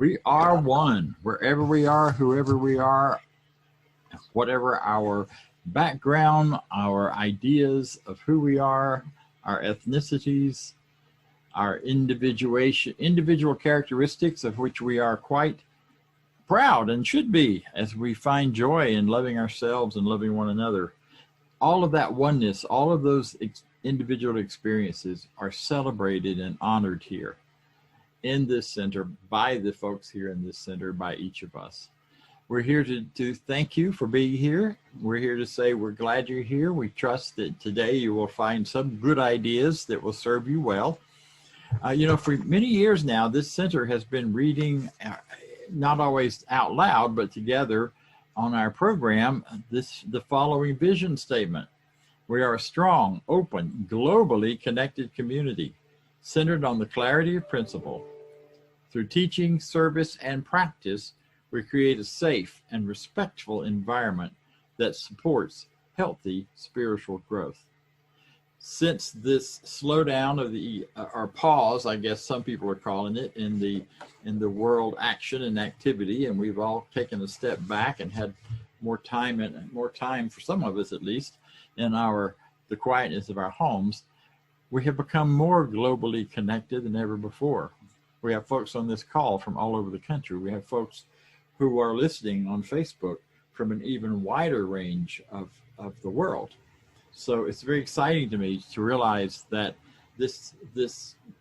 We are one, wherever we are, whoever we are, whatever our background, our ideas of who we are, our ethnicities, our individual characteristics of which we are quite proud and should be, as we find joy in loving ourselves and loving one another. All of that oneness, all of those individual experiences are celebrated and honored here in this center by the folks here in this center, by each of us. We're here to thank you for being here. We're here to say we're glad you're here. We trust that today you will find some good ideas that will serve you well. You know, for many years now, this center has been reading, not always out loud, but together on our program, the following vision statement. We are a strong, open, globally connected community centered on the clarity of principle. Through teaching, service, and practice, we create a safe and respectful environment that supports healthy spiritual growth. Since this slowdown of or pause, I guess some people are calling it, in the world action and activity, and we've all taken a step back and had more time for some of us at least in the quietness of our homes, we have become more globally connected than ever before. We have folks on this call from all over the country. We have folks who are listening on Facebook from an even wider range of the world. So it's very exciting to me to realize that this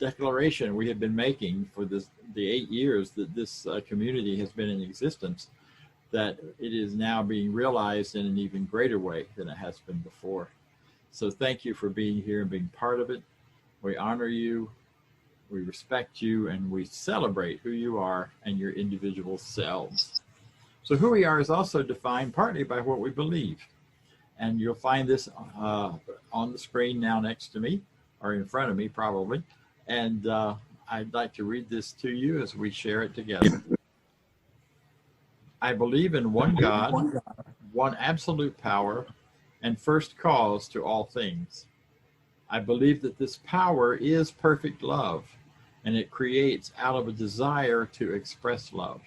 declaration we have been making for the 8 years that this community has been in existence, that it is now being realized in an even greater way than it has been before. So thank you for being here and being part of it. We honor you, we respect you, and we celebrate who you are and your individual selves. So who we are is also defined partly by what we believe. And you'll find this on the screen now next to me, or in front of me probably. And I'd like to read this to you as we share it together. I believe in one God, one absolute power, and first cause to all things. I believe that this power is perfect love, and it creates out of a desire to express love.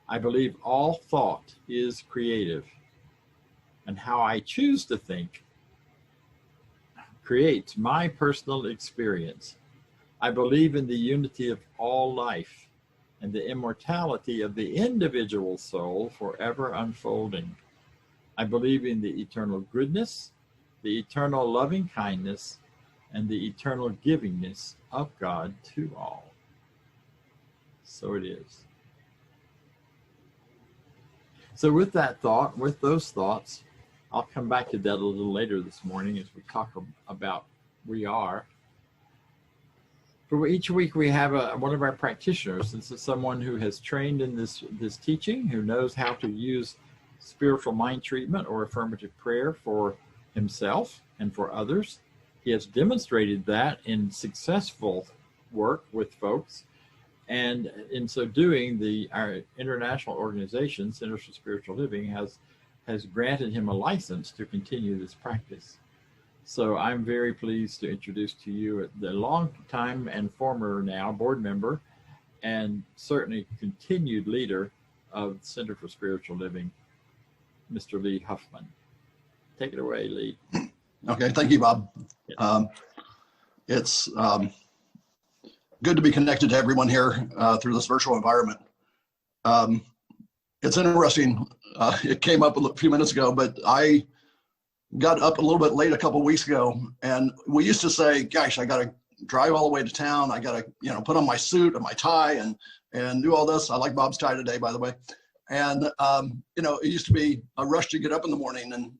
I believe all thought is creative, and how I choose to think creates my personal experience. I believe in the unity of all life and the immortality of the individual soul forever unfolding. I believe in the eternal goodness, the eternal loving kindness, and the eternal givingness of God to all. So it is. So with that thought, with those thoughts, I'll come back to that a little later this morning as we talk about we are. For each week we have one of our practitioners. This is someone who has trained in this teaching, who knows how to use spiritual mind treatment or affirmative prayer for himself and for others. He has demonstrated that in successful work with folks. And in so doing, our international organization, Centers for Spiritual Living, has granted him a license to continue this practice. So I'm very pleased to introduce to you the longtime and former now board member and certainly continued leader of the Center for Spiritual Living, Mr. Lee Huffman. Take it away, Lee. Okay, thank you, Bob. It's good to be connected to everyone here through this virtual environment. It's interesting. It came up a few minutes ago, but I got up a little bit late a couple of weeks ago, and we used to say, gosh, I got to drive all the way to town. I got to, put on my suit and my tie and do all this. I like Bob's tie today, by the way. And, it used to be a rush to get up in the morning. And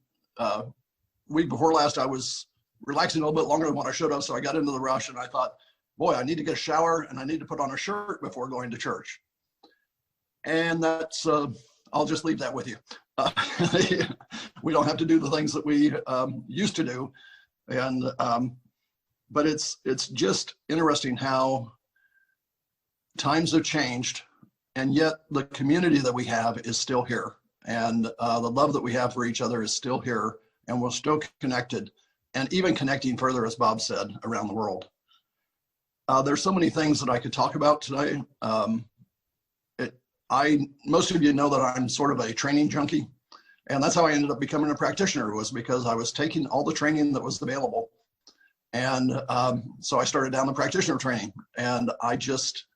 week before last, I was relaxing a little bit longer than when I should have. So I got into the rush and I thought, boy, I need to get a shower and I need to put on a shirt before going to church. And that's, I'll just leave that with you. We don't have to do the things that we used to do. And, but it's just interesting how times have changed, and yet the community that we have is still here. And the love that we have for each other is still here, and we're still connected, and even connecting further, as Bob said, around the world. There's so many things that I could talk about today. most of you know that I'm sort of a training junkie. And that's how I ended up becoming a practitioner, was because I was taking all the training that was available. And so I started down the practitioner training, and I just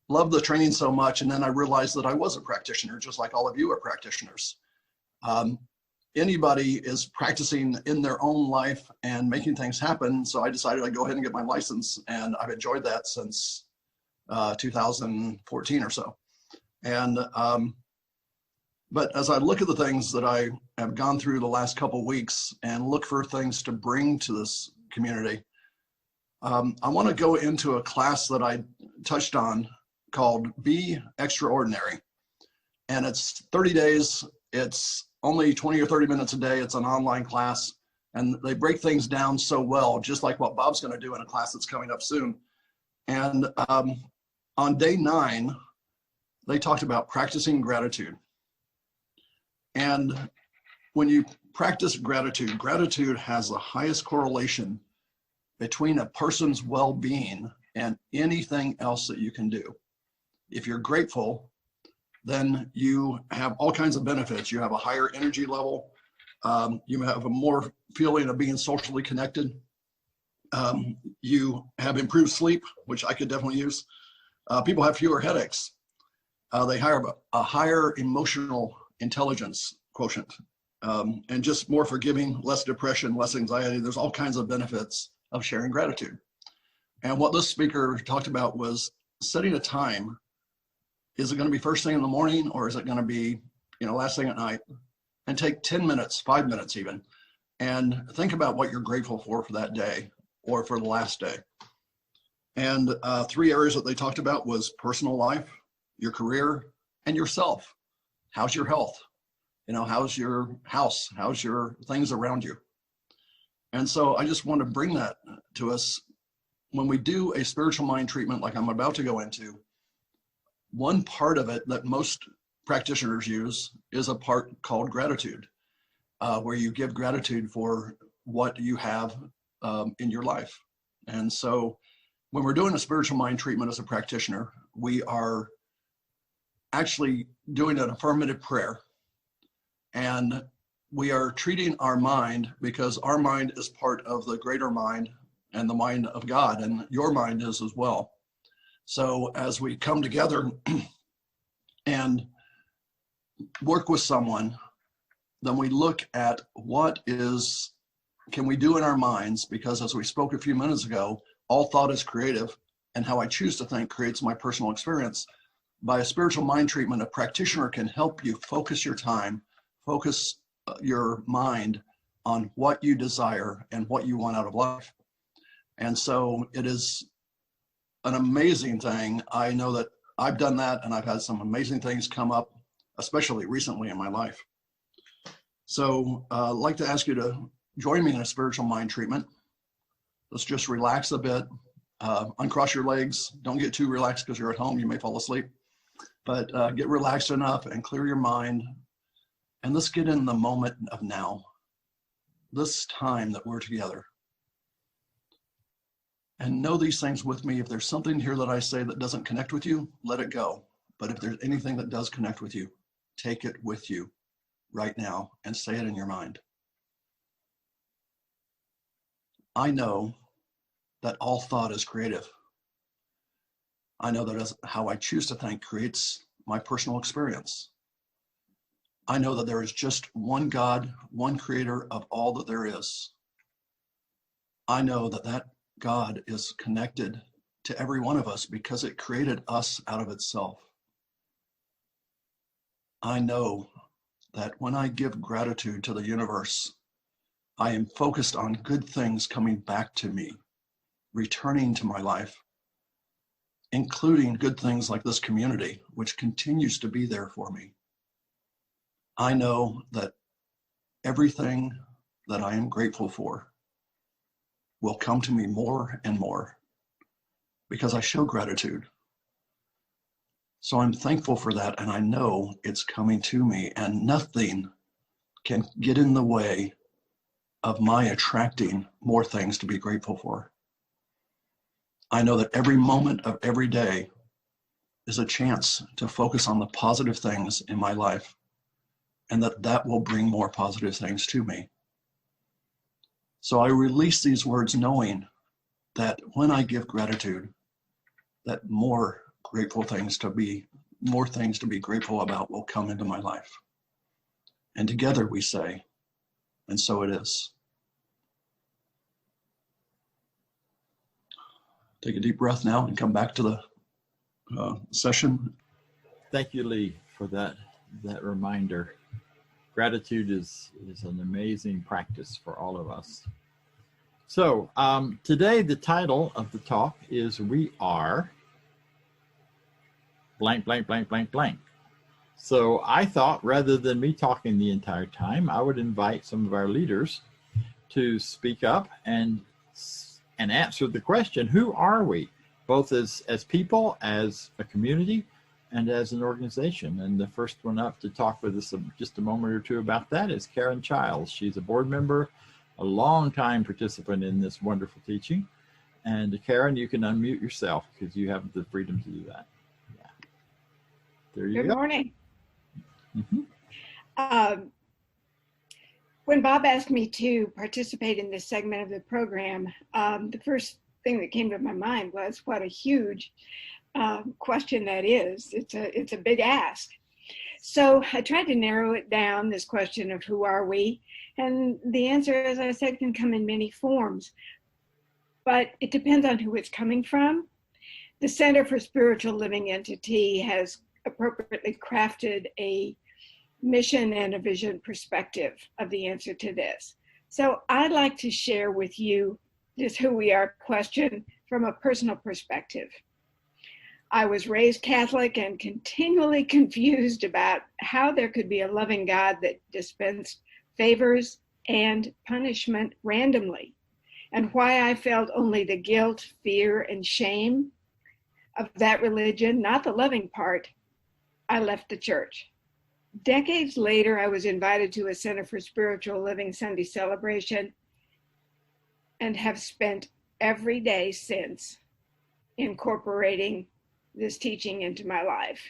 loved the training so much. And then I realized that I was a practitioner, just like all of you are practitioners. Anybody is practicing in their own life and making things happen. So I decided I'd go ahead and get my license, and I've enjoyed that since 2014 or so. And but as I look at the things that I have gone through the last couple of weeks and look for things to bring to this community, I want to go into a class that I touched on called Be Extraordinary. And it's 30 days. It's only 20 or 30 minutes a day. It's an online class, and they break things down so well, just like what Bob's going to do in a class that's coming up soon. And on day 9, they talked about practicing gratitude. And when you practice gratitude, gratitude has the highest correlation between a person's well-being and anything else that you can do. If you're grateful, then you have all kinds of benefits. You have a higher energy level. You have a more feeling of being socially connected. You have improved sleep, which I could definitely use. People have fewer headaches. They have a higher emotional intelligence quotient, and just more forgiving, less depression, less anxiety. There's all kinds of benefits of sharing gratitude. And what this speaker talked about was setting a time. Is it going to be first thing in the morning, or is it going to be, last thing at night? And take 10 minutes, 5 minutes even, and think about what you're grateful for that day or for the last day. And 3 areas that they talked about was personal life, your career, and yourself. How's your health? How's your house? How's your things around you? And so I just want to bring that to us. When we do a spiritual mind treatment like I'm about to go into, one part of it that most practitioners use is a part called gratitude, where you give gratitude for what you have in your life. And so when we're doing a spiritual mind treatment as a practitioner, we are actually doing an affirmative prayer. And we are treating our mind, because our mind is part of the greater mind and the mind of God, and your mind is as well. So as we come together and work with someone, then we look at what can we do in our minds, because as we spoke a few minutes ago, all thought is creative, and how I choose to think creates my personal experience. By a spiritual mind treatment, a practitioner can help you focus your time, focus your mind on what you desire and what you want out of life. And so it is an amazing thing. I know that I've done that, and I've had some amazing things come up, especially recently in my life. So I'd like to ask you to join me in a spiritual mind treatment. Let's just relax a bit, uncross your legs. Don't get too relaxed because you're at home, you may fall asleep, but get relaxed enough and clear your mind. And let's get in the moment of now, this time that we're together. And know these things with me. If there's something here that I say that doesn't connect with you, let it go. But if there's anything that does connect with you, take it with you right now and say it in your mind. I know that all thought is creative. I know that how I choose to think creates my personal experience. I know that there is just one God, one creator of all that there is. I know that that God is connected to every one of us because it created us out of itself. I know that when I give gratitude to the universe, I am focused on good things coming back to me, returning to my life, including good things like this community, which continues to be there for me. I know that everything that I am grateful for will come to me more and more because I show gratitude. So I'm thankful for that, and I know it's coming to me, and nothing can get in the way of my attracting more things to be grateful for. I know that every moment of every day is a chance to focus on the positive things in my life, and that will bring more positive things to me. So I release these words knowing that when I give gratitude, that more things to be grateful about will come into my life. And together we say, and so it is. Take a deep breath now and come back to the session. Thank you, Lee, for that reminder. Gratitude is an amazing practice for all of us. So today the title of the talk is We Are blank, blank, blank, blank, blank. So I thought rather than me talking the entire time, I would invite some of our leaders to speak up and answer the question, who are we? Both as people, as a community, and as an organization. And the first one up to talk with us just a moment or two about that is Karen Childs. She's a board member, a long-time participant in this wonderful teaching. And Karen, you can unmute yourself because you have the freedom to do that. Yeah. There you go. Good morning. Mm-hmm. When Bob asked me to participate in this segment of the program, the first thing that came to my mind was what a huge question that is. It's a big ask. So I tried to narrow it down, this question of who are we? And the answer, as I said, can come in many forms, but it depends on who it's coming from. The Center for Spiritual Living Entity has appropriately crafted a mission and a vision perspective of the answer to this. So I'd like to share with you this who we are question from a personal perspective. I was raised Catholic and continually confused about how there could be a loving God that dispensed favors and punishment randomly, and why I felt only the guilt, fear, and shame of that religion, not the loving part. I left the church. Decades later, I was invited to a Center for Spiritual Living Sunday celebration and have spent every day since incorporating this teaching into my life.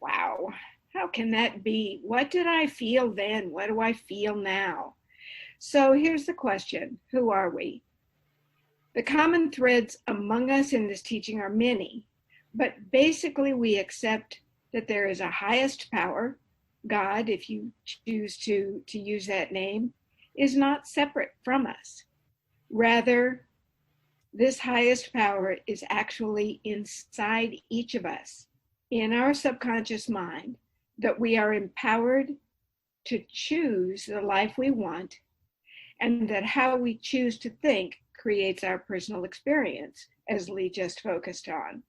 Wow, how can that be? What did I feel then? What do I feel now? So here's the question, who are we? The common threads among us in this teaching are many, but basically we accept that there is a highest power, God, if you choose to use that name, is not separate from us. Rather, this highest power is actually inside each of us, in our subconscious mind, that we are empowered to choose the life we want, and that how we choose to think creates our personal experience, as Lee just focused on.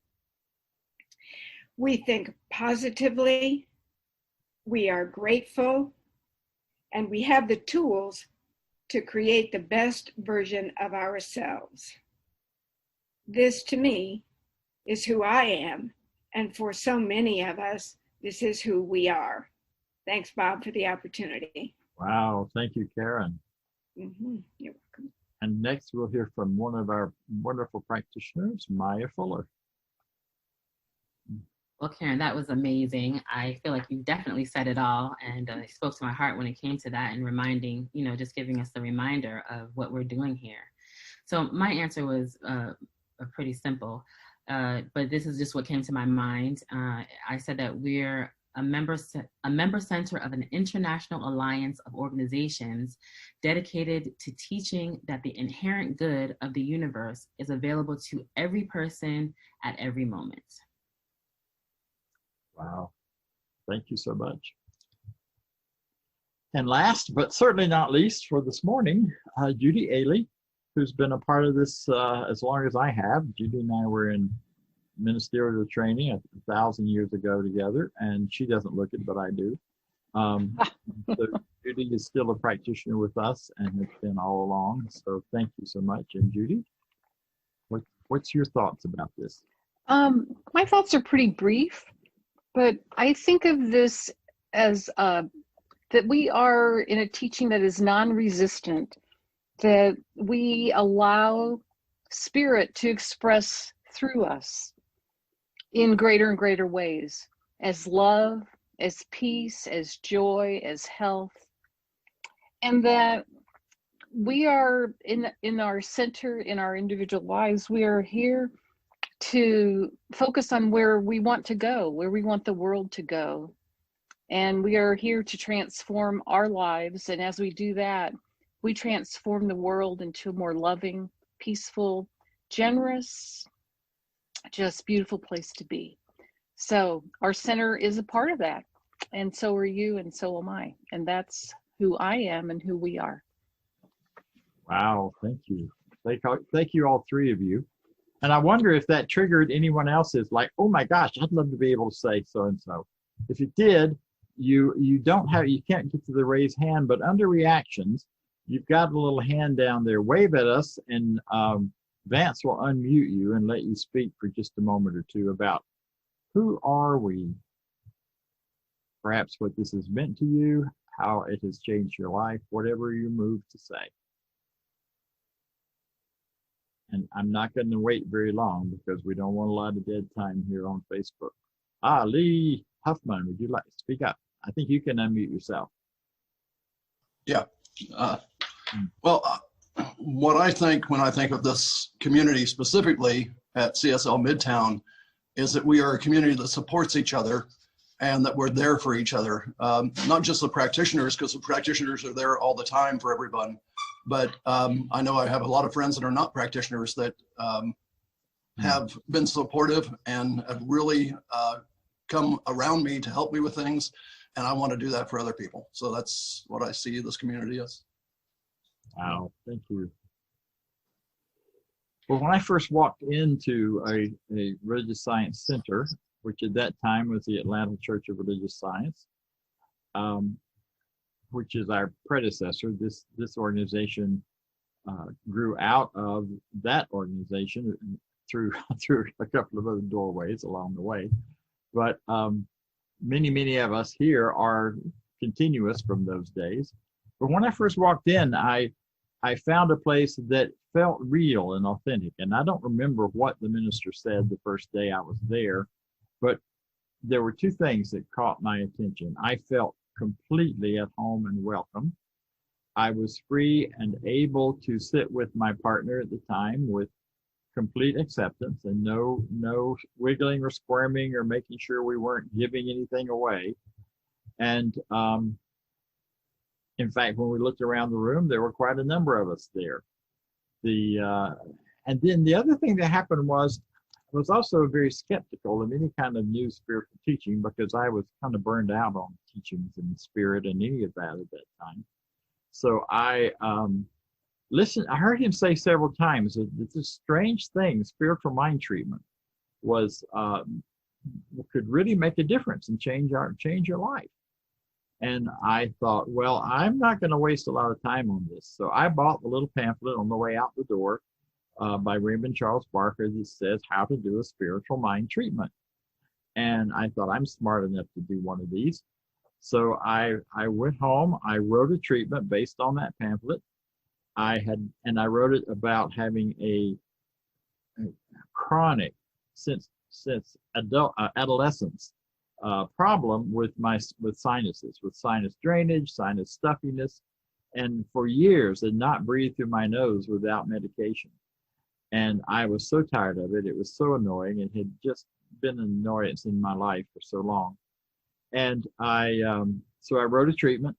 We think positively, we are grateful, and we have the tools to create the best version of ourselves. This, to me, is who I am, and for so many of us, this is who we are. Thanks, Bob, for the opportunity. Wow, thank you, Karen. Mm-hmm. You're welcome. And next we'll hear from one of our wonderful practitioners, Maya Fuller. Well, Karen, that was amazing. I feel like you definitely said it all, and it spoke to my heart when it came to that, and reminding, just giving us the reminder of what we're doing here. So my answer was pretty simple, but this is just what came to my mind. I said that we're a member center of an international alliance of organizations dedicated to teaching that the inherent good of the universe is available to every person at every moment. Wow, thank you so much. And last, but certainly not least for this morning, Judy Ailey, who's been a part of this as long as I have. Judy and I were in ministerial training 1,000 years ago together, and she doesn't look it, but I do. So Judy is still a practitioner with us and has been all along. So thank you so much. And Judy, what's your thoughts about this? My thoughts are pretty brief, but I think of this as that we are in a teaching that is non-resistant, that we allow spirit to express through us. in greater and greater ways, as love, as peace, as joy, as health. And that we are in our center, in our individual lives, we are here to focus on where we want to go, where we want the world to go. And we are here to transform our lives. And as we do that, we transform the world into a more loving, peaceful, generous, just beautiful place to be. So our center is a part of that. And so are you, and so am I. And that's who I am and who we are. Wow, thank you. Thank you, all three of you. And I wonder if that triggered anyone else's, like, oh my gosh, I'd love to be able to say so and so. If it did, you can't get to the raised hand, but under reactions, you've got a little hand down there. Wave at us, and Vance will unmute you and let you speak for just a moment or two about who are we, perhaps what this has meant to you, how it has changed your life, whatever you move to say. And I'm not going to wait very long because we don't want a lot of dead time here on Facebook. Lee Huffman, would you like to speak up? I think you can unmute yourself. Yeah. What I think when I think of this community specifically at CSL Midtown is that we are a community that supports each other and that we're there for each other. Not just the practitioners, because the practitioners are there all the time for everyone, but I know I have a lot of friends that are not practitioners that have been supportive and have really come around me to help me with things. And I want to do that for other people. So that's what I see this community as. Wow, thank you. Well, when I first walked into a religious science center, which at that time was the Atlanta Church of Religious Science, which is our predecessor, this organization grew out of that organization through a couple of other doorways along the way. But many of us here are continuous from those days. But when I first walked in, I found a place that felt real and authentic. And I don't remember what the minister said the first day I was there, but there were two things that caught my attention. I felt completely at home and welcome. I was free and able to sit with my partner at the time with complete acceptance and no wiggling or squirming or making sure we weren't giving anything away. And in fact, when we looked around the room, there were quite a number of us there. And then the other thing that happened was I was also very skeptical of any kind of new spiritual teaching because I was kind of burned out on teachings and spirit and any of that at that time. So I listened. I heard him say several times that this strange thing, spiritual mind treatment, was could really make a difference and change your life. And I thought, well, I'm not going to waste a lot of time on this. So I bought the little pamphlet on the way out the door by Raymond Charles Barker that says how to do a spiritual mind treatment. And I thought, I'm smart enough to do one of these. So I went home, I wrote a treatment based on that pamphlet. I wrote it about having a chronic, since adolescence, problem with sinuses, with sinus drainage, sinus stuffiness, and for years had not breathed through my nose without medication. And I was so tired of it. It was so annoying. It had just been an annoyance in my life for so long. And so I wrote a treatment.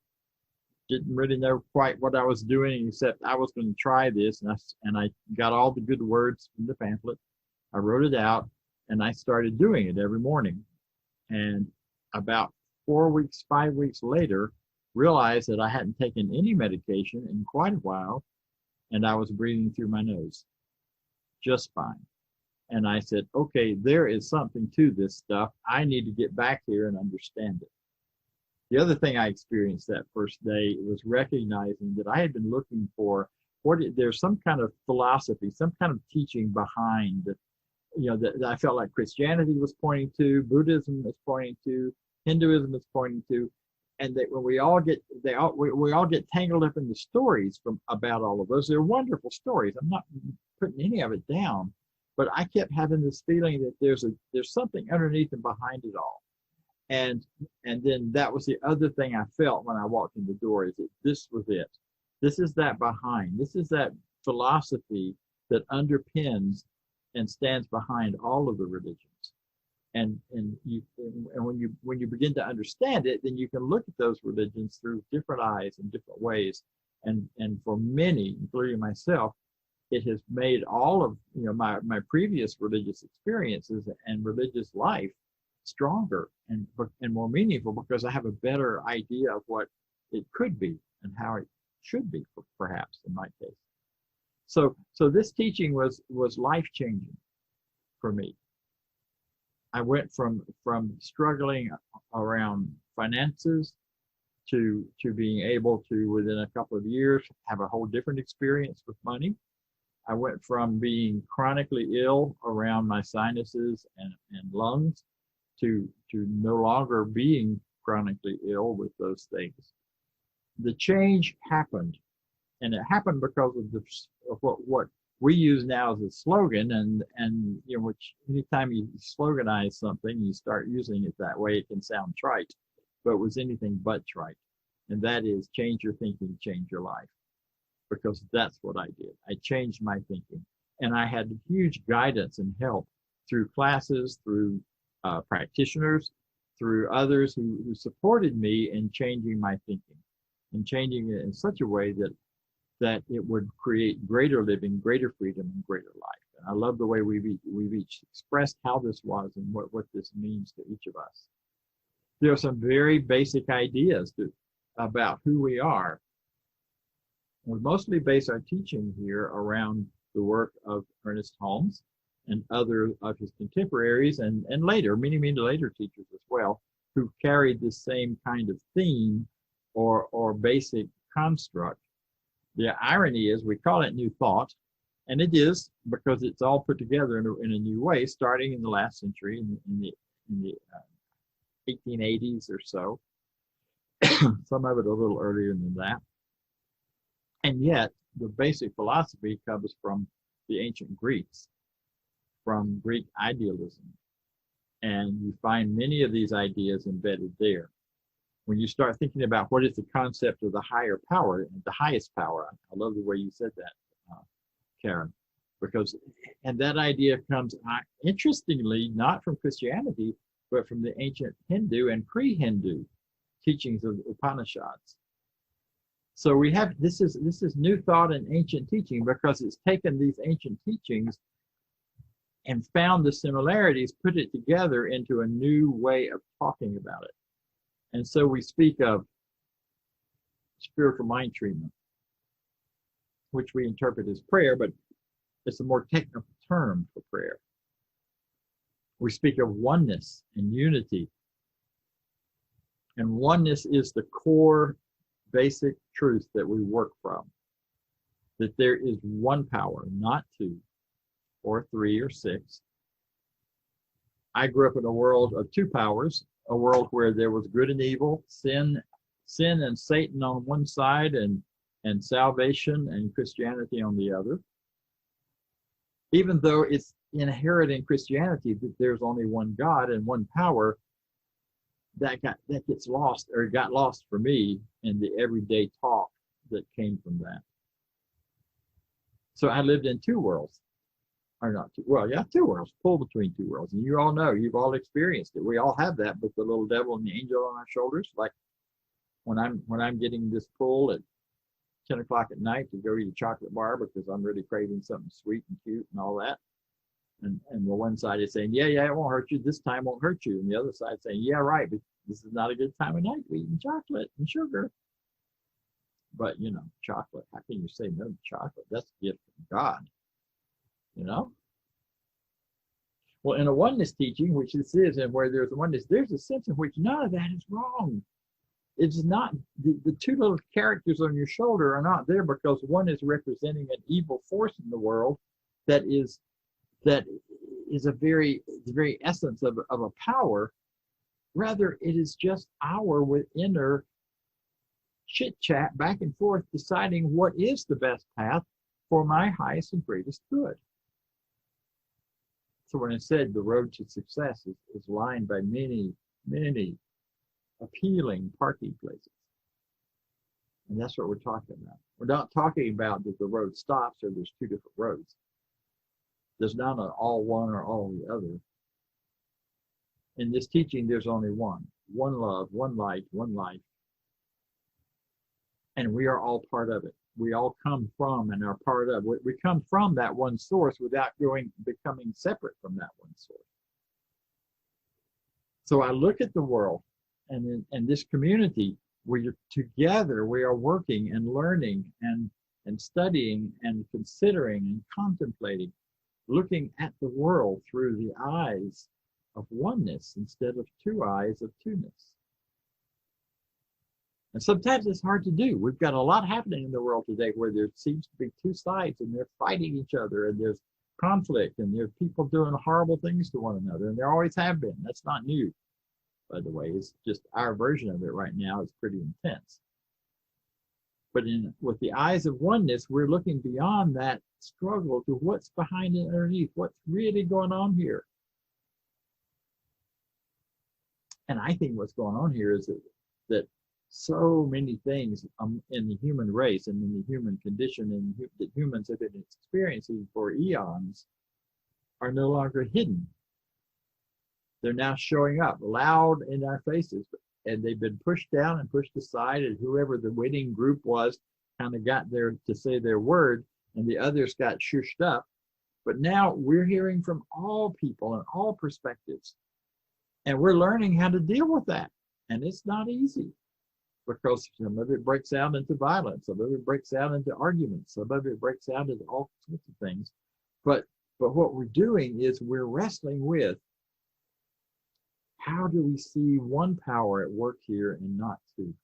Didn't really know quite what I was doing, except I was going to try this. And I got all the good words from the pamphlet. I wrote it out, and I started doing it every morning. And about 5 weeks later, realized that I hadn't taken any medication in quite a while, and I was breathing through my nose just fine. And I said, okay, there is something to this stuff. I need to get back here and understand it. The other thing I experienced that first day was recognizing that I had been looking for there's some kind of philosophy, some kind of teaching behind, that I felt like Christianity was pointing to, Buddhism is pointing to, Hinduism is pointing to, and that when we all get tangled up in the stories about all of those. They're wonderful stories. I'm not putting any of it down, but I kept having this feeling that there's something underneath and behind it all. And then that was the other thing I felt when I walked in the door, is that this was it. This is that behind. This is that philosophy that underpins and stands behind all of the religions. And when you begin to understand it, then you can look at those religions through different eyes and different ways. And for many, including myself, it has made all of my previous religious experiences and religious life stronger and more meaningful, because I have a better idea of what it could be and how it should be, perhaps in my case. So this teaching was life-changing for me. I went from struggling around finances to being able to, within a couple of years, have a whole different experience with money. I went from being chronically ill around my sinuses and lungs to no longer being chronically ill with those things. The change happened, and it happened because of what we use now as a slogan, and which anytime you sloganize something, you start using it that way, it can sound trite, but it was anything but trite. And that is, change your thinking, change your life. Because that's what I did. I changed my thinking, and I had huge guidance and help through classes, through practitioners, through others who supported me in changing my thinking and changing it in such a way that it would create greater living, greater freedom, and greater life. And I love the way we've each expressed how this was and what this means to each of us. There are some very basic ideas about who we are. We mostly base our teaching here around the work of Ernest Holmes and other of his contemporaries, and later, many later teachers as well, who carried the same kind of theme or basic construct. The irony is we call it New Thought, and it is, because it's all put together in a new way, starting in the last century, in the 1880s or so. Some of it a little earlier than that. And yet, the basic philosophy comes from the ancient Greeks, from Greek idealism. And you find many of these ideas embedded there. When you start thinking about what is the concept of the higher power, the highest power, I love the way you said that, Karen, and that idea comes, interestingly, not from Christianity, but from the ancient Hindu and pre-Hindu teachings of the Upanishads. So we have, this is New Thought and ancient teaching, because it's taken these ancient teachings and found the similarities, put it together into a new way of talking about it. And so we speak of spiritual mind treatment, which we interpret as prayer, but it's a more technical term for prayer. We speak of oneness and unity. And oneness is the core basic truth that we work from, that there is one power, not two or three or six. I grew up in a world of two powers, a world where there was good and evil, sin and Satan on one side, and salvation and Christianity on the other. Even though it's inherent in Christianity that there's only one God and one power, that gets lost, or got lost for me in the everyday talk that came from that. So I lived in two worlds, or not two, well, yeah, two worlds, pulled between two worlds. And you all know, you've all experienced it. We all have that, with the little devil and the angel on our shoulders. Like when I'm getting this pull at 10 o'clock at night to go eat a chocolate bar because I'm really craving something sweet and cute and all that. And the one side is saying, yeah, it won't hurt you. This time won't hurt you. And the other side saying, yeah, right, but this is not a good time of night to be eating chocolate and sugar. But, chocolate, how can you say no to chocolate? That's a gift from God, Well, in a oneness teaching, which this is, and where there's a oneness, there's a sense in which none of that is wrong. It's not, the two little characters on your shoulder are not there because one is representing an evil force in the world that is the very essence of a power. Rather, it is just our inner chit chat back and forth, deciding what is the best path for my highest and greatest good. So when I said the road to success is lined by many, many appealing parking places. And that's what we're talking about. We're not talking about that the road stops or there's two different roads. There's not an all one or all the other. In this teaching, there's only one love, one light, one life. And we are all part of it. We all come from and are part of. We come from that one source without becoming separate from that one source. So I look at the world and this community where together we are working and learning and studying and considering and contemplating, looking at the world through the eyes of oneness instead of two eyes of two-ness. And sometimes it's hard to do. We've got a lot happening in the world today where there seems to be two sides and they're fighting each other and there's conflict and there's people doing horrible things to one another, and there always have been. That's not new, by the way. It's just our version of it right now is pretty intense. But with the eyes of oneness, we're looking beyond that struggle to what's behind it underneath, what's really going on here. And I think what's going on here is that so many things in the human race and in the human condition and that humans have been experiencing for eons are no longer hidden. They're now showing up loud in our faces, and they've been pushed down and pushed aside, and whoever the winning group was kind of got there to say their word, and the others got shushed up. But now we're hearing from all people and all perspectives, and we're learning how to deal with that. And it's not easy, because some of it breaks out into violence, some of it breaks out into arguments, some of it breaks out into all sorts of things. But what we're doing is we're wrestling with, how do we see one power at work here and not two?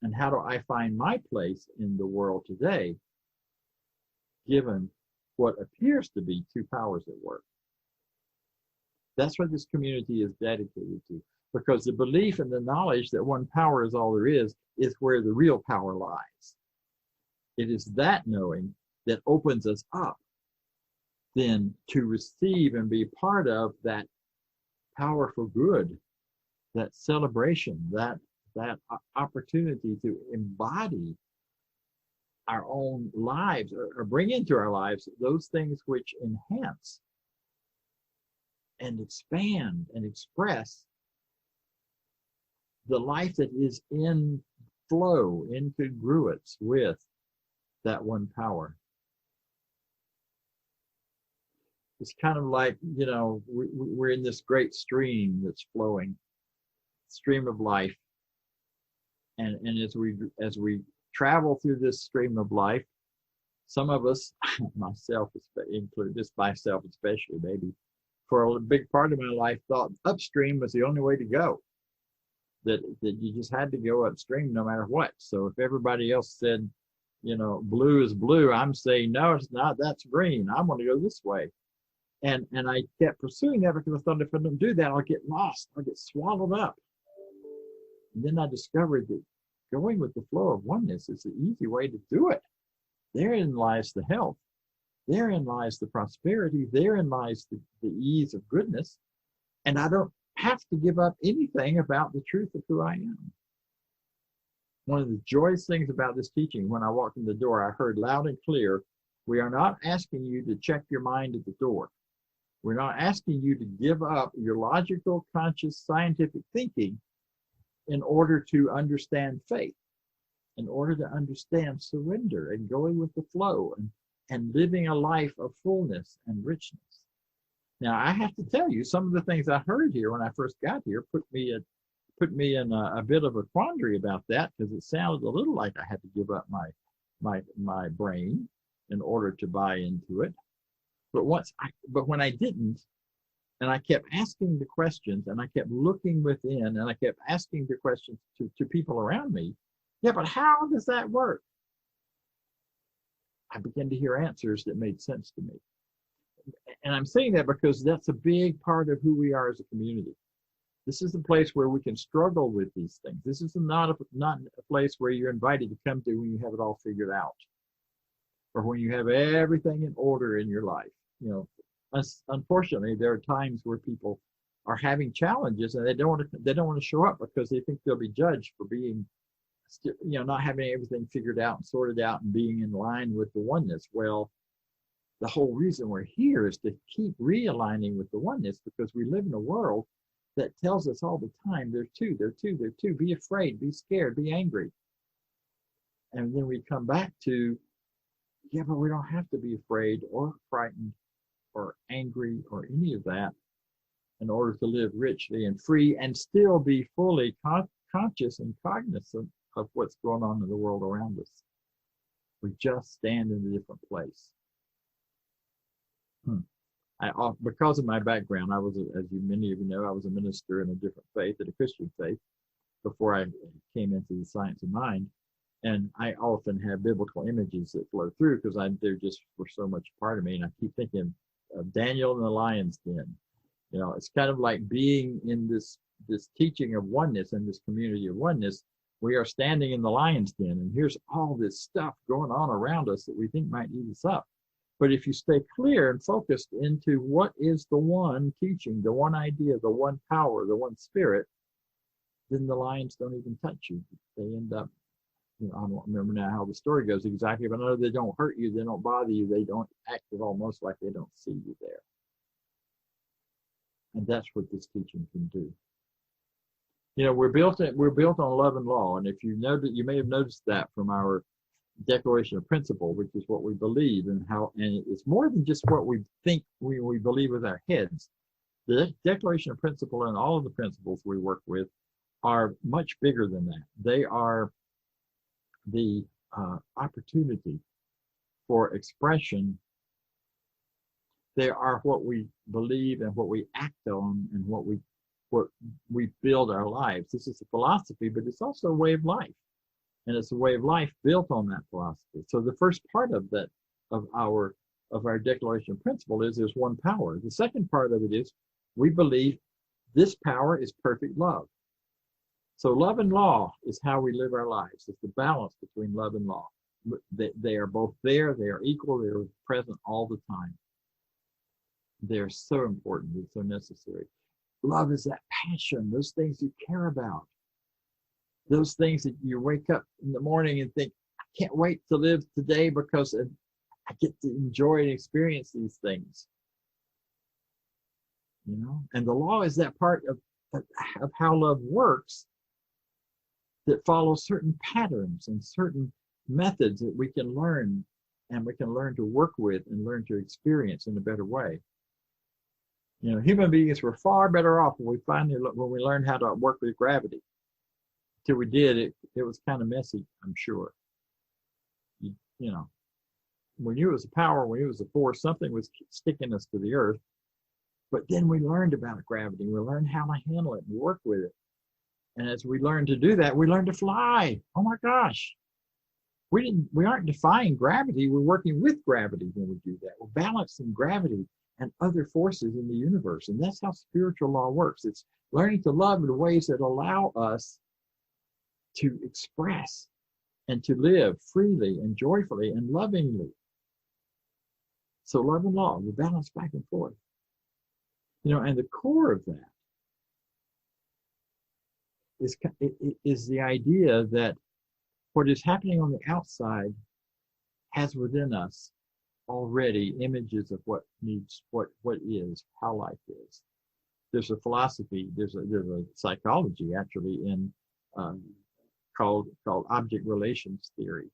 And how do I find my place in the world today, given what appears to be two powers at work? That's what this community is dedicated to, because the belief and the knowledge that one power is all there is where the real power lies. It is that knowing that opens us up then to receive and be part of that power for good, that celebration, that opportunity to embody our own lives or bring into our lives those things which enhance and expand and express the life that is in flow, in congruence with that one power. It's kind of like, we're in this great stream that's flowing, stream of life. And as we travel through this stream of life, some of us, myself included, just myself especially, maybe, for a big part of my life thought upstream was the only way to go. That you just had to go upstream no matter what. So if everybody else said, blue is blue, I'm saying, no, it's not, that's green. I'm going to go this way. And I kept pursuing that because I thought if I don't do that, I'll get lost, I'll get swallowed up. And then I discovered that going with the flow of oneness is the easy way to do it. Therein lies the health. Therein lies the prosperity. Therein lies the ease of goodness. And I don't have to give up anything about the truth of who I am. One of the joyous things about this teaching, when I walked in the door, I heard loud and clear, we are not asking you to check your mind at the door. We're not asking you to give up your logical, conscious, scientific thinking in order to understand faith, in order to understand surrender and going with the flow and living a life of fullness and richness. Now, I have to tell you, some of the things I heard here when I first got here put me in a bit of a quandary about that, because it sounded a little like I had to give up my brain in order to buy into it. But when I didn't, and I kept asking the questions, and I kept looking within, and I kept asking the questions to people around me, yeah, but how does that work? I began to hear answers that made sense to me. And I'm saying that because that's a big part of who we are as a community. This is the place where we can struggle with these things. This is not a place where you're invited to come to when you have it all figured out, or when you have everything in order in your life. unfortunately, there are times where people are having challenges and they don't want to show up because they think they'll be judged for being, not having everything figured out and sorted out and being in line with the oneness. Well, the whole reason we're here is to keep realigning with the oneness, because we live in a world that tells us all the time, they're two, be afraid, be scared, be angry. And then we come back to, yeah, but we don't have to be afraid or frightened or angry or any of that in order to live richly and free and still be fully conscious and cognizant of what's going on in the world around us. We just stand in a different place. Because of my background, I was, as many of you know, I was a minister in a different faith, in a Christian faith, before I came into the science of mind. And I often have biblical images that flow through because they're just were so much part of me. And I keep thinking of Daniel in the lion's den. It's kind of like being in this teaching of oneness and this community of oneness. We are standing in the lion's den, and here's all this stuff going on around us that we think might eat us up. But if you stay clear and focused into what is the one teaching, the one idea, the one power, the one spirit, then the lions don't even touch you. They end up, I don't remember now how the story goes exactly, but I know they don't hurt you, they don't bother you, they don't act almost like they don't see you there. And that's what this teaching can do. We're built on love and law, and if you know that, you may have noticed that from our Declaration of Principle, which is what we believe and it's more than just what we think we believe with our heads. The Declaration of Principle and all of the principles we work with are much bigger than that. They are the opportunity for expression. They are what we believe and what we act on and what we build our lives. This is a philosophy, but it's also a way of life. And it's a way of life built on that philosophy. So the first part of that, of our Declaration of Principle, is there's one power. The second part of it is we believe this power is perfect love. So love and law is how we live our lives. It's the balance between love and law. They are both there. They are equal. They are present all the time. They're so important. They're so necessary. Love is that passion, those things you care about. Those things that you wake up in the morning and think, I can't wait to live today because I get to enjoy and experience these things. And the law is that part of how love works that follows certain patterns and certain methods that we can learn, and we can learn to work with and learn to experience in a better way. Human beings were far better off when we learned how to work with gravity. Till we did, it was kind of messy, I'm sure. We knew it was a power, we knew it was a force, something was sticking us to the earth. But then we learned about gravity. We learned how to handle it and work with it. And as we learned to do that, we learned to fly. Oh my gosh. We aren't defying gravity, we're working with gravity when we do that. We're balancing gravity and other forces in the universe. And that's how spiritual law works. It's learning to love in ways that allow us to express and to live freely and joyfully and lovingly. So love and law, we balance back and forth. And the core of that is the idea that what is happening on the outside has within us already images of what is, how life is. There's a philosophy, there's a psychology actually in called object relations theory.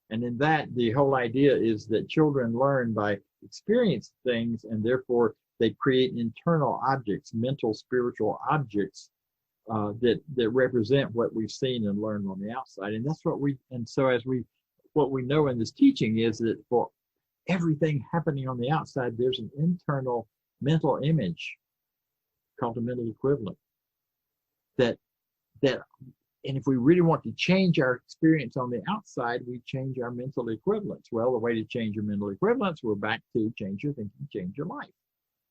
And in that, the whole idea is that children learn by experiencing things, and therefore they create internal objects, mental, spiritual objects that represent what we've seen and learned on the outside. And that's what we know in this teaching is that for everything happening on the outside, there's an internal mental image called a mental equivalent and if we really want to change our experience on the outside, we change our mental equivalents. Well, the way to change your mental equivalents, we're back to change your thinking, change your life.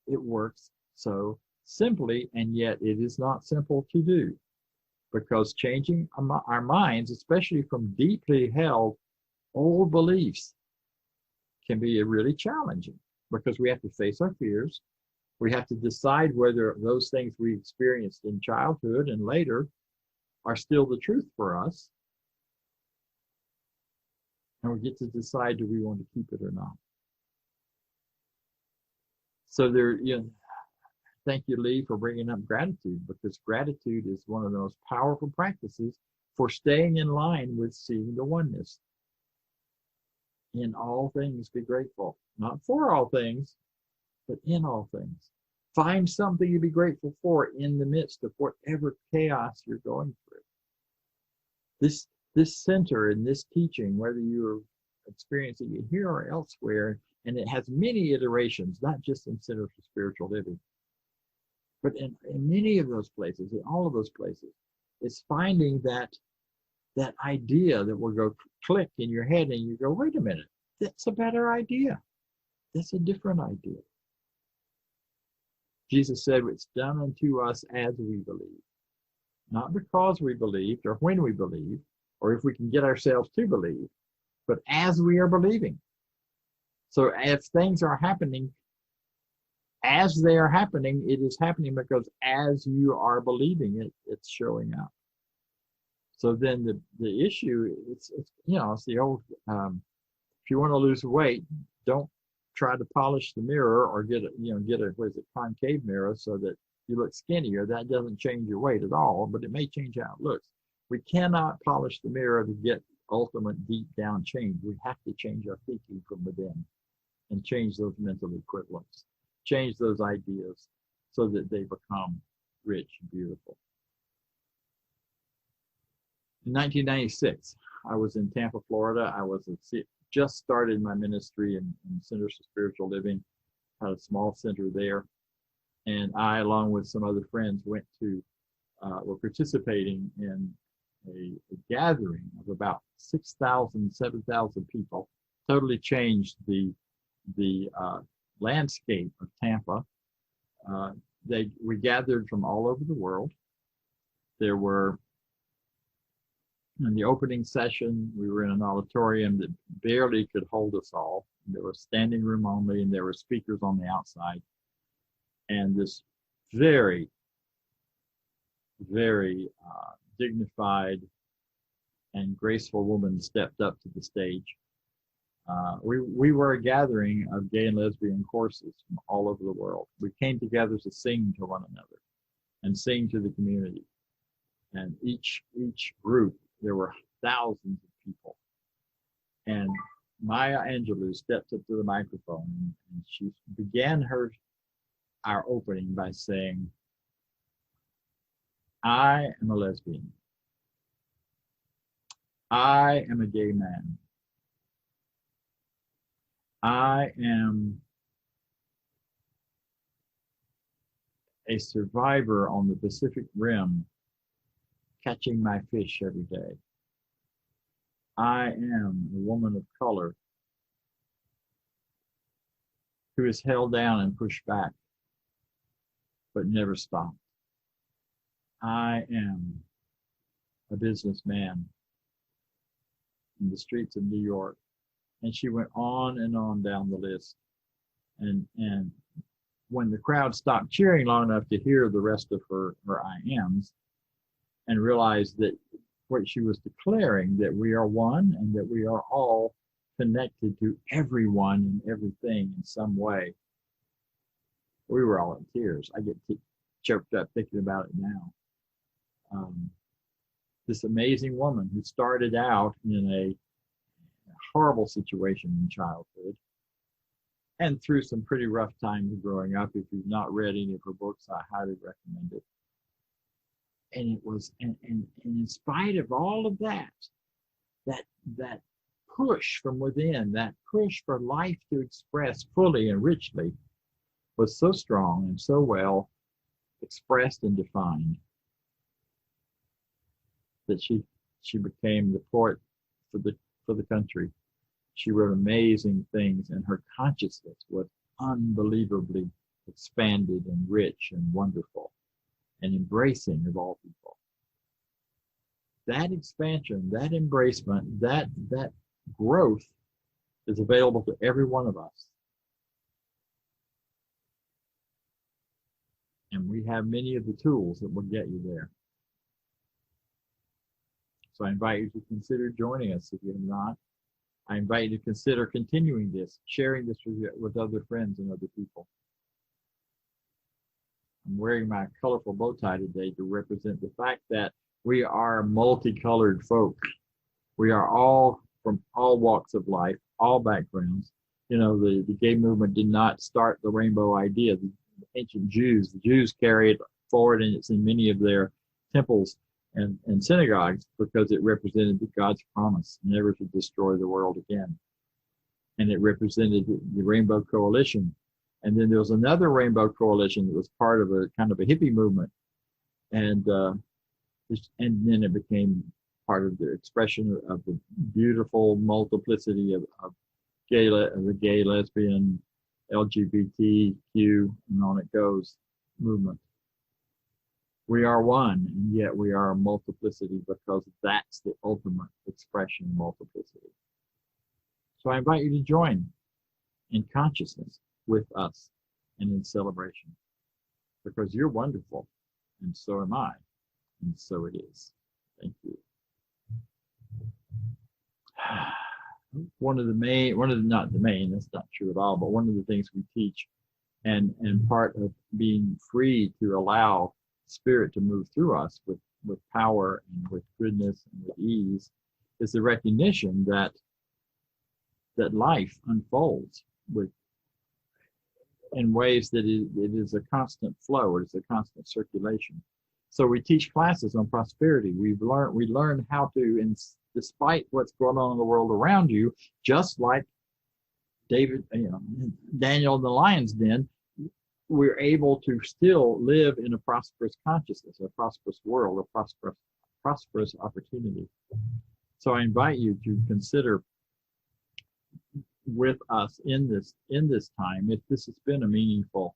It works so simply, and yet it is not simple to do, because changing our minds, especially from deeply held old beliefs, can be really challenging. because we have to face our fears. We have to decide whether those things we experienced in childhood and later are still the truth for us. And we get to decide, do we want to keep it or not? So thank you, Lee, for bringing up gratitude, because gratitude is one of the most powerful practices for staying in line with seeing the oneness. In all things, be grateful. Not for all things, but in all things. Find something to be grateful for in the midst of whatever chaos you're going through. This center and this teaching, whether you're experiencing it here or elsewhere, and it has many iterations, not just in Center for Spiritual Living, but in many of those places, in all of those places, it's finding that idea that will go click in your head and you go, wait a minute, that's a better idea. That's a different idea. Jesus said, it's done unto us as we believe. Not because we believed or when we believe, or if we can get ourselves to believe, but as we are believing. So if things are happening, as they are happening, it is happening because as you are believing it, it's showing up. So then the issue, it's the old, if you want to lose weight, don't try to polish the mirror or get a concave mirror so that you look skinnier. That doesn't change your weight at all, but it may change how it looks. We cannot polish the mirror to get ultimate deep down change. We have to change our thinking from within and change those mental equivalents, change those ideas so that they become rich and beautiful. In 1996, I was in Tampa, Florida. I was just started my ministry in Centers for Spiritual Living, had a small center there. And I, along with some other friends, were participating in a gathering of about 6,000, 7,000 people. Totally changed the landscape of Tampa. We gathered from all over the world. There were, in the opening session, we were in an auditorium that barely could hold us all. There was standing room only, and there were speakers on the outside. And this very, very dignified and graceful woman stepped up to the stage. We were a gathering of gay and lesbian courses from all over the world. We came together to sing to one another and sing to the community. And each group, there were thousands of people. And Maya Angelou stepped up to the microphone and she began our opening by saying, I am a lesbian. I am a gay man. I am a survivor on the Pacific Rim, catching my fish every day. I am a woman of color who is held down and pushed back, but never stopped. I am a businessman in the streets of New York. And she went on and on down the list. And when the crowd stopped cheering long enough to hear the rest of her I ams and realized that what she was declaring, that we are one and that we are all connected to everyone and everything in some way, we were all in tears. I get choked up thinking about it now. This amazing woman who started out in a horrible situation in childhood and through some pretty rough times growing up. If you've not read any of her books, I highly recommend it. And it was, and in spite of all of that push from within, that push for life to express fully and richly was so strong and so well expressed and defined that she became the poet for the country. She wrote amazing things, and her consciousness was unbelievably expanded and rich and wonderful and embracing of all people. That expansion, that embracement, that growth is available to every one of us. we have many of the tools that will get you there. So I invite you to consider joining us if you have not. I invite you to consider continuing this, sharing this with other friends and other people. I'm wearing my colorful bow tie today to represent the fact that we are multicolored folk. We are all from all walks of life, all backgrounds. You know, the gay movement did not start the rainbow idea. The ancient Jews carry it forward, and it's in many of their temples and synagogues because it represented God's promise never to destroy the world again. And it represented the Rainbow Coalition. And then there was another Rainbow Coalition that was part of a kind of a hippie movement. And then it became part of the expression of the beautiful multiplicity of the gay, lesbian, LGBTQ, and on it goes movement. We are one, and yet we are a multiplicity because that's the ultimate expression of multiplicity. So I invite you to join in consciousness with us and in celebration, because you're wonderful, and so am I, and so it is. Thank you. Not the main, that's not true at all, but one of the things we teach and part of being free to allow Spirit to move through us with power and with goodness and with ease is the recognition that life unfolds in ways that it is a constant flow, it is a constant circulation. So we teach classes on prosperity. We learn how to, despite what's going on in the world around you, just like Daniel in the lion's den, we're able to still live in a prosperous consciousness, a prosperous world, a prosperous opportunity. So I invite you to consider with us in this time, if this has been a meaningful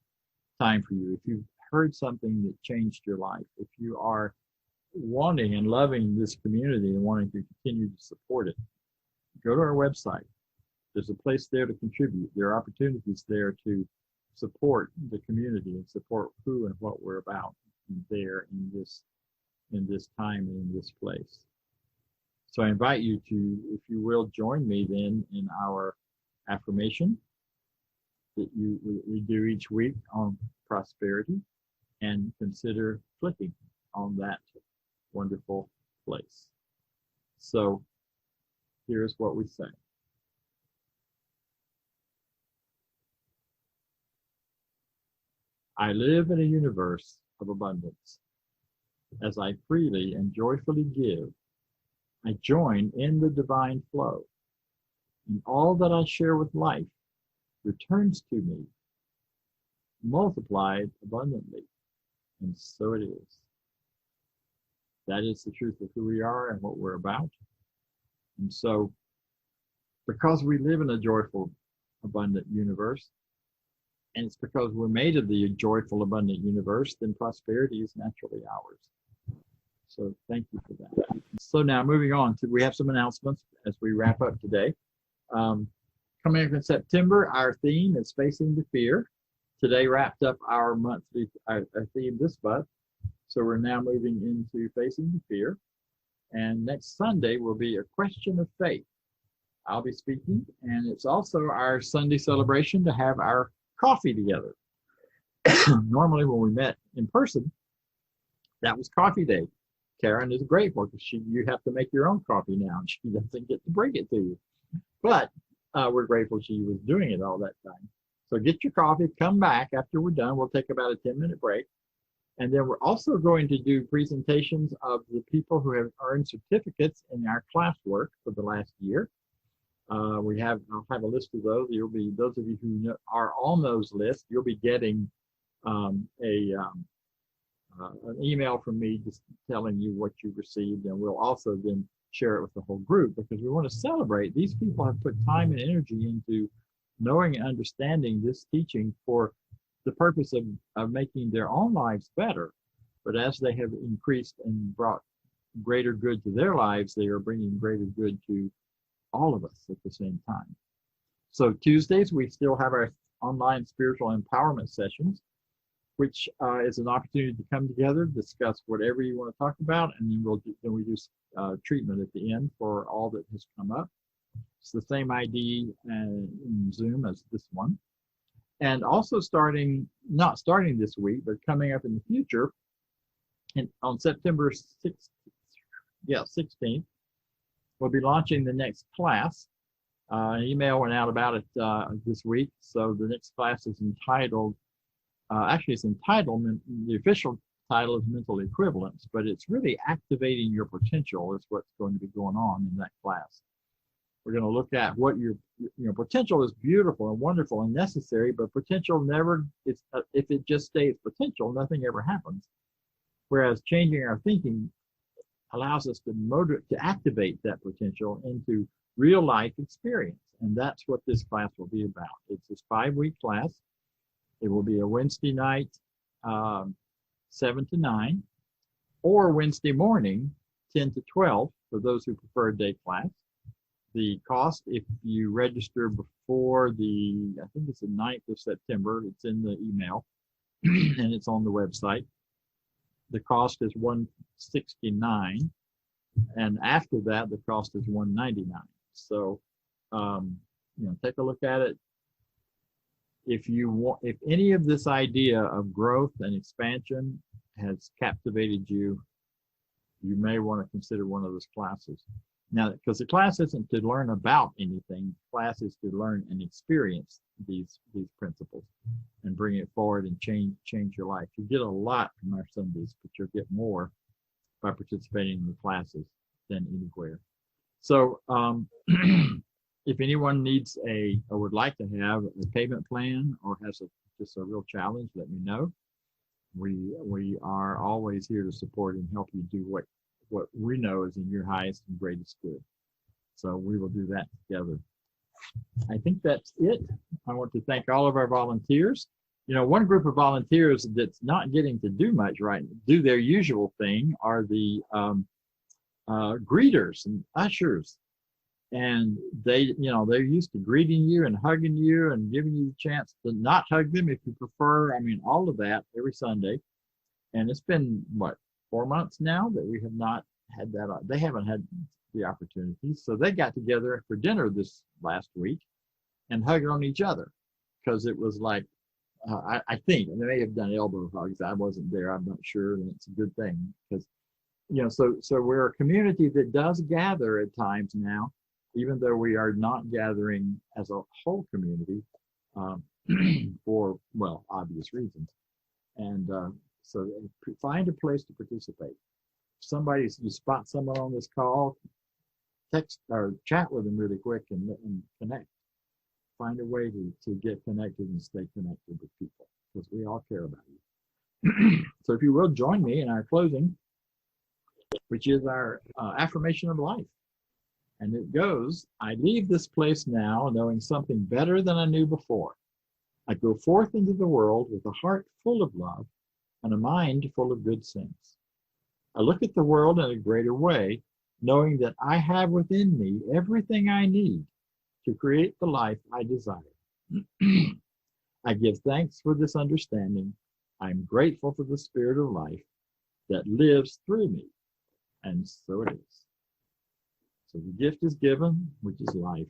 time for you, if you've heard something that changed your life, if you are wanting and loving this community and wanting to continue to support it, go to our website. There's a place there to contribute. There are opportunities there to support the community and support who and what we're about there in this time and in this place. So I invite you to, if you will, join me then in our affirmation that we do each week on prosperity, and consider clicking on that wonderful place. So here's what we say. I live in a universe of abundance. As I freely and joyfully give, I join in the divine flow, and all that I share with life returns to me, multiplied abundantly, and so it is. That is the truth of who we are and what we're about. And so, because we live in a joyful, abundant universe, and it's because we're made of the joyful, abundant universe, then prosperity is naturally ours. So thank you for that. So now moving on we have some announcements as we wrap up today. Coming up in September, our theme is Facing the Fear. Today wrapped up our monthly our theme this month. So we're now moving into Facing the Fear. And next Sunday will be a question of faith. I'll be speaking, and it's also our Sunday celebration to have our coffee together. Normally when we met in person, that was coffee day. Karen is grateful because you have to make your own coffee now, and she doesn't get to bring it to you. But we're grateful she was doing it all that time. So get your coffee, come back after we're done. We'll take about a 10-minute break. And then we're also going to do presentations of the people who have earned certificates in our classwork for the last year. I'll have a list of those. Those of you who are on those lists, you'll be getting an email from me just telling you what you received, and we'll also then share it with the whole group, because we want to celebrate. These people have put time and energy into knowing and understanding this teaching for the purpose of making their own lives better. But as they have increased and brought greater good to their lives, they are bringing greater good to all of us at the same time. So Tuesdays, we still have our online spiritual empowerment sessions. which is an opportunity to come together, discuss whatever you want to talk about, and then we do treatment at the end for all that has come up. It's the same ID in Zoom as this one. And also not starting this week, but coming up in the future, on September 16th, we'll be launching the next class. An email went out about it this week. So the next class is entitled, the official title is Mental Equivalence, but it's really activating your potential is what's going to be going on in that class. We're going to look at what your potential is beautiful and wonderful and necessary, but potential never, if it just stays potential, nothing ever happens. Whereas changing our thinking allows us to activate that potential into real life experience. And that's what this class will be about. It's this 5-week class. It will be a Wednesday night, 7 to 9, or Wednesday morning, 10 to 12, for those who prefer a day class. The cost, if you register before I think it's the 9th of September, it's in the email, and it's on the website. The cost is $169, and after that, the cost is $199. So, take a look at it. If any of this idea of growth and expansion has captivated you, you may want to consider one of those classes. Now, because the class isn't to learn about anything, the class is to learn and experience these principles and bring it forward and change your life. You get a lot from our Sundays, but you'll get more by participating in the classes than anywhere. So if anyone needs or would like to have a payment plan or has just a real challenge, let me know. We are always here to support and help you do what we know is in your highest and greatest good. So we will do that together. I think that's it. I want to thank all of our volunteers. One group of volunteers that's not getting to do much do their usual thing are the greeters and ushers. And they're used to greeting you and hugging you and giving you the chance to not hug them if you prefer. All of that every Sunday. And it's been, 4 months now that we have not had that. They haven't had the opportunity. So they got together for dinner this last week and hugged on each other, because it was like, I think, and they may have done elbow hugs. I wasn't there. I'm not sure. And it's a good thing because, so we're a community that does gather at times now, even though we are not gathering as a whole community for, obvious reasons. And so find a place to participate. If you spot someone on this call, text or chat with them really quick and connect. Find a way to get connected and stay connected with people, because we all care about you. So if you will, join me in our closing, which is our affirmation of life. And it goes, I leave this place now knowing something better than I knew before. I go forth into the world with a heart full of love and a mind full of good sense. I look at the world in a greater way, knowing that I have within me everything I need to create the life I desire. I give thanks for this understanding. I'm grateful for the spirit of life that lives through me. And so it is. So the gift is given, which is life.